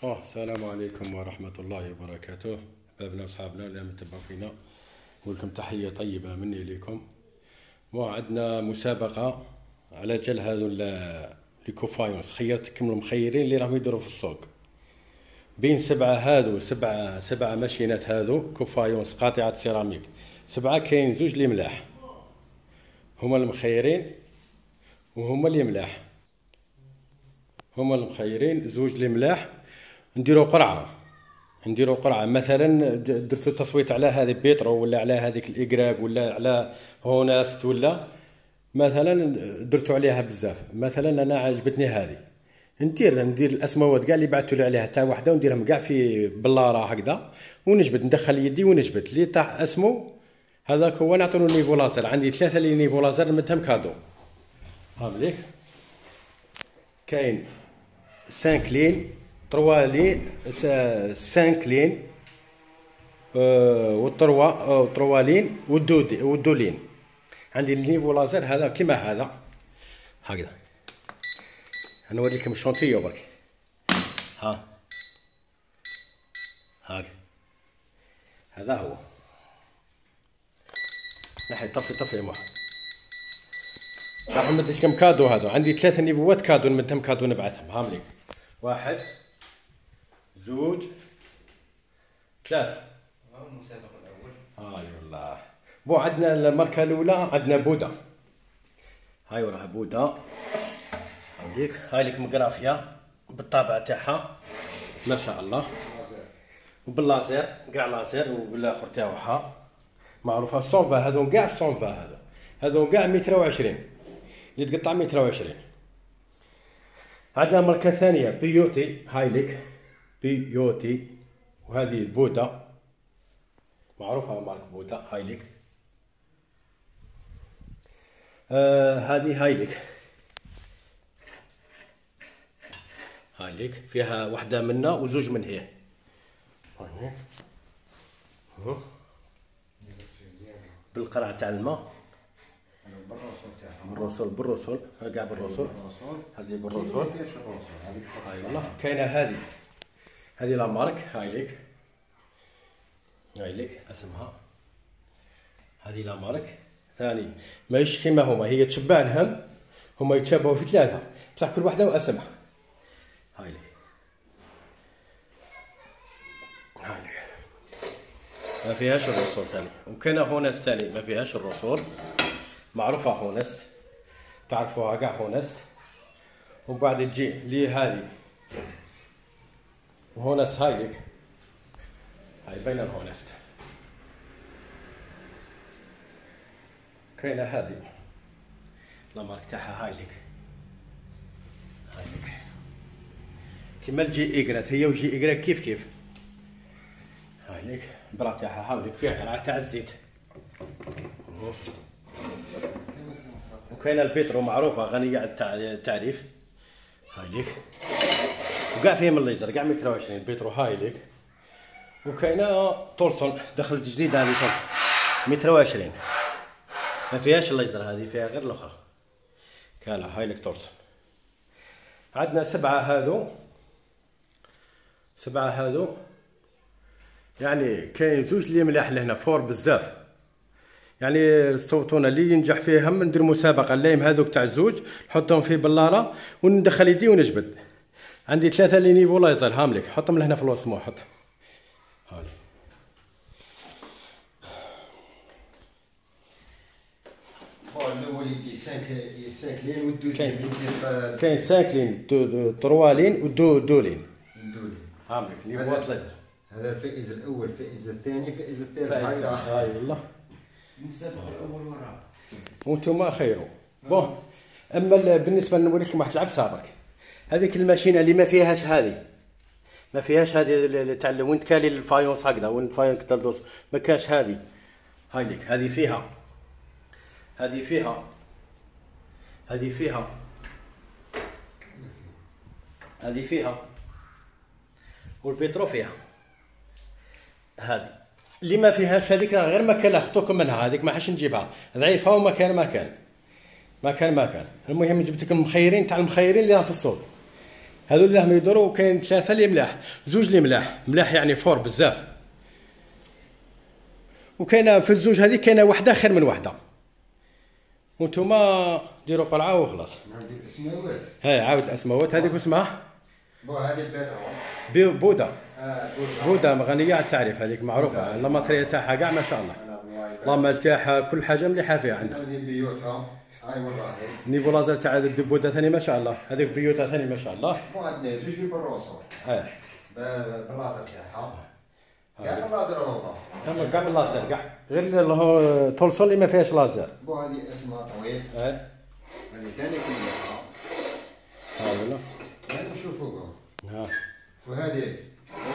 السلام عليكم ورحمة الله وبركاته. أحبابنا وصحابنا اللي متبعوا فينا، نقول لكم تحية طيبة مني لكم. عندنا مسابقة على جال هذو لي كوفايونس، خيرتكم المخيرين اللي راهم يديروا في السوق بين سبعة ماشينات هذو كوفايونس قاطعة سيراميك. سبعة كاين زوج لي ملاح، هما المخيرين وهما اللي ملاح، هما المخيرين زوج لي ملاح. نديرو قرعة مثلا درتو تصويت على هذه بيترو ولا على هذيك الإكراك ولا على هوناست، ولا مثلا درتو عليها بزاف. مثلا انا عجبتني هذه، ندير الاسماوات كاع اللي بعثوا لي عليها تاع وحده، ونديرهم كاع في بلاره هكذا ونجبد، ندخل يدي ونجبد اللي طاح اسمه هذاك هو نعطيو نيفو لازر. عندي 3 لي نيفو لازر نمدهم كادو. ها مليك كاين 5 لين 3 لين 5 لين و 3 لين و2 لين. عندي النيفو لازر هذا كيما هذا هكذا. نوريكم الشونتيو برك. ها هاك هذا هو. نحي طفي يا محمد. راح نمد لكم كادو. هذا عندي 3 نيفوات كادو نمدهم كادو نبعثهم. ها مليك 1 2 3. المسابقة الأول. هاي والله. عندنا الماركة الأولى عندنا بودا. هاي وراها بودا هاي لك مقرافية بالطابع تاعها ما شاء الله، وباللازر كاع لازر وبالاخر تاعها معروفة. الصونفا هذو كاع الصونفا هذو كاع 120 يتقطع 120. عندنا ماركة ثانية بيوتي هايليك بيوتي، وهذه بودا معروفة ماركة بودا هايليك. هذه هايليك فيها وحدة منا وزوج من هي. بالقرعة تاع الماء بالرسول كاع بالرسول. هذه بالرسول. هاي والله. كاينه هذه لا مارك هايليك اسمها. هذه لا مارك ثاني ماهيش كيما هما، هي تشبه لهم، هما يتشابهوا في 3 بصح كل وحده واسمها. هايليك ما فيهاش الرسول ثاني. وكاينه هونست ثاني ما فيهاش الرسول، معروفه هونست تعرفوها كاع هونست. وبعد تجي لي هذه هونست هايليك، هاي باينه الهونست. كاينه هذه لا مارك تاعها هايليك كيما الجي إيكرات، هي وجي إيكرات كيف هايليك. البرا تاعها هاوليك فيها قرعة تاع الزيت. وكاينه البيترو معروفة غنية على التعريف هايليك، وكاع فيهم الليزر كاع 120 بيترو هايليك. وكاينه تولسون دخلت جديدة هذه تولسون 120 ما فيهاش الليزر، هذه فيها غير الاخرى كالا هايليك تولسون. عندنا 7 هذو يعني كاين زوج اللي ملاح لهنا فور بزاف، يعني صوتونا اللي ينجح فيهم ندير مسابقه نلايم هذوك تاع الزوج نحطهم في بلاره وندخل يدي ونجبد. عندي 3 لي نيفو لايزر هامليك، حطهم لهنا في الوسط. حط هاولي. الأول يدي 5 لين والدوزيام يدير كاين 5 لين 3 لين و2 لين هامليك نيفوات لايزر. هذا الفائز الأول، الفائز الثاني، الفائز الثالث. هاي والله. المسابقة الأول والرابع وانتم خيروا. اما بالنسبه نوري لكم واحد العبسه برك. هذيك الماشينه اللي ما فيهاش هذه تاع وين تكالي الفايونس هكذا، وين الفايونس تلدوس ما كاش هذه هايليك. هذه فيها والبيترو فيها. هذه اللي ما فيهاش هذيك غير مكان اخذتكم منها، هذيك ما حش نجيبها ضعيفه ومكان ما كان. المهم جبت لكم المخيرين تاع المخيرين اللي راهم في السوق. هذو اللي راهم يدوروا كاين 3 اللي ملاح، 2 اللي ملاح يعني فور بزاف، وكاينه في الزوج هذه كاينه واحده خير من واحده، وانتوما ديروا قرعه وخلاص. نعطي الاسماوات. هاي عاود الاسماوات هذيك اسمها هذه البيضه. بودا. بودا غنيه عن التعريف، هذيك معروفه، لا ماتريال تاعها كاع ما شاء الله، اللهم مرتاحه، كل حاجه مليحه فيها عندها. هذه بيوتها هاي وراهي. نيفو لازر تاع الدبوده ثاني ما شاء الله، هذيك بيوتها ثاني ما شاء الله. عندنا زوج بالروسور. باللازر تاعها. كاع باللازر هما. كاع باللازر كاع، غير تولسون اللي ما فيهاش لازر. هذه اسمها طويل. هذه ثاني كلها. ها ولا؟ هذه نشوفوها. ها. وهذه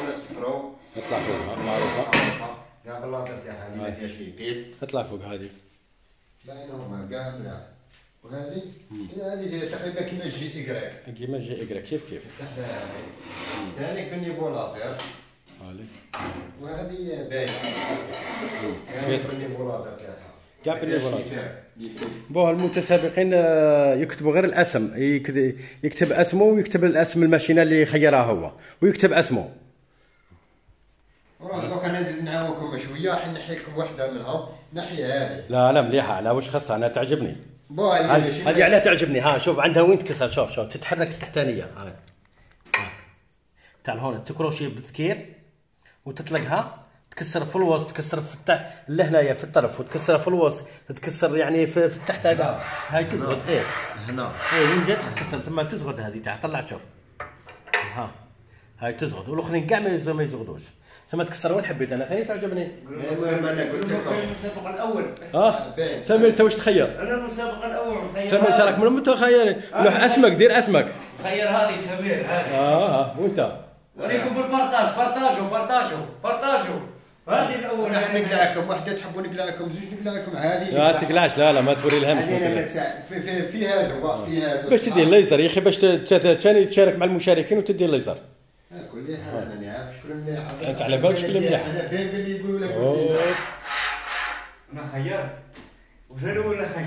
وناس برو. اطلع فوقها معروفه. كاع باللازر تاعها ما فيهاش ليبيد. اطلع فوق هذه. باينهما كاع ملاح. وهذه هذه تقريبا كيما الجي إكراك. كيما الجي إكراك كيف. ثاني بالنيفو لازر. وهذه باينه. كاين بالنيفو لازر تاعها. كاع بالنيفو لازر. بوه المتسابقين يكتبوا غير الاسم، يكتب اسمه ويكتب الاسم الماشينه اللي خيرها هو، ويكتب اسمه. دوكا نزيد نعاونكم شويه، راح نحي لكم وحده منهم، نحي هذه. لا مليحه، على واش خاصها، انا تعجبني. هذه علاه تعجبني. ها شوف عندها وين تكسر، شوف تتحرك التحتانيه، ها تاع هون تكروشي بالذكير وتطلقها، تكسر في الوسط، تكسر في لهنايا في الطرف، وتكسر في الوسط، تكسر يعني في التحت هكا. هاي تزغد هنا وين جات تكسر تما تزغد، هذه تاع طلعت شوف، ها هاي تزغد، والاخرين كاع ما يزغدوش، تما تكسر وين حبيت انا ثاني تعجبني. المهم انا قلت لكم المسابقه الاول. سمير انت واش تخير؟ انا المسابقه الاول مخير. سمير انت راك من المتخير، لوح اسمك، دير اسمك. خير هذه سمير هذه. وانت؟ وليكم بالبارطاج، بارطاجوا هذه الاول. نحن نقلع لكم وحده، تحبوا نقلع لكم زوج، نقلع لكم هذه. لا تقلعش، لا ما توري لها. في هذا باش تدير الليزر يا اخي، باش ثاني تشارك مع المشاركين وتدير الليزر. كل حاجه انا عارف شكون مليح. انت على بالك شكون مليح؟ انا باين باللي يقولوا لك انا خير ولا خير.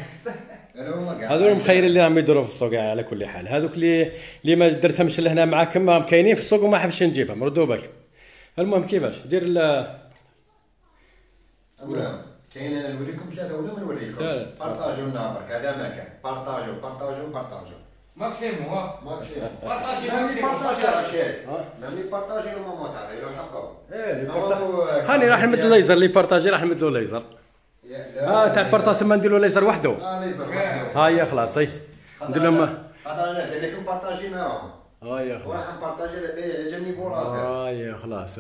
هذول مخيرين اللي راهم يدوروا في السوق على كل حال، هذوك اللي ما درتهمش لهنا معاكم ما كاينين في السوق وما حبش نجيبهم، ردوا بالك. المهم كيفاش دير اولا كاين نوريكم شهاده ولا ما نوريكم؟ بارطاجوا لنا برك، هذا ما كان. بارطاجوا ماكسيمو. ماكسيمو بارطاجي رشيد. مامي بارطاجي لو ماما تاع يلو حقه. هاني راح نمد الليزر اللي بارطاجي، راح نمد له الليزر. تاع البارطاج ما نديروا ليزر وحده. ليزر ها هي خلاص. ندير لهم. هذا انا ذلك بارطاجي معاهم. هي خلاص. وراح نبارطاجي على بالي جاني فولاسير. هي خلاص.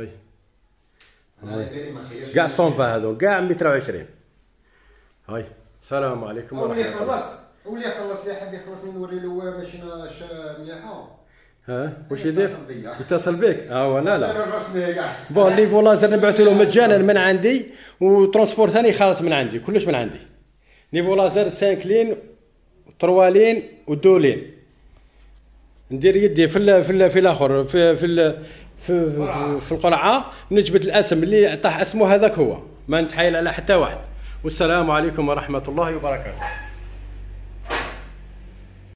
كاع صونفا هذو كاع 120. هاي السلام عليكم ورحمه الله. واللي يخلص اللي حاب يخلص نوري له ماشينه مليحه. واش يدير؟ يتصل بك. ولا لا انا الرسمي كاع. بون نيفو لازر نبعث له مجانا من عندي، وترونسبور ثاني خالص من عندي، كلش من عندي. نيفو لازر 5 لين 3 لين و2 لين. ندير يدي في الاخر في القرعه، نجبد الاسم اللي طاح اسمه هذاك هو، ما نتحايل على حتى واحد. والسلام عليكم ورحمه الله وبركاته.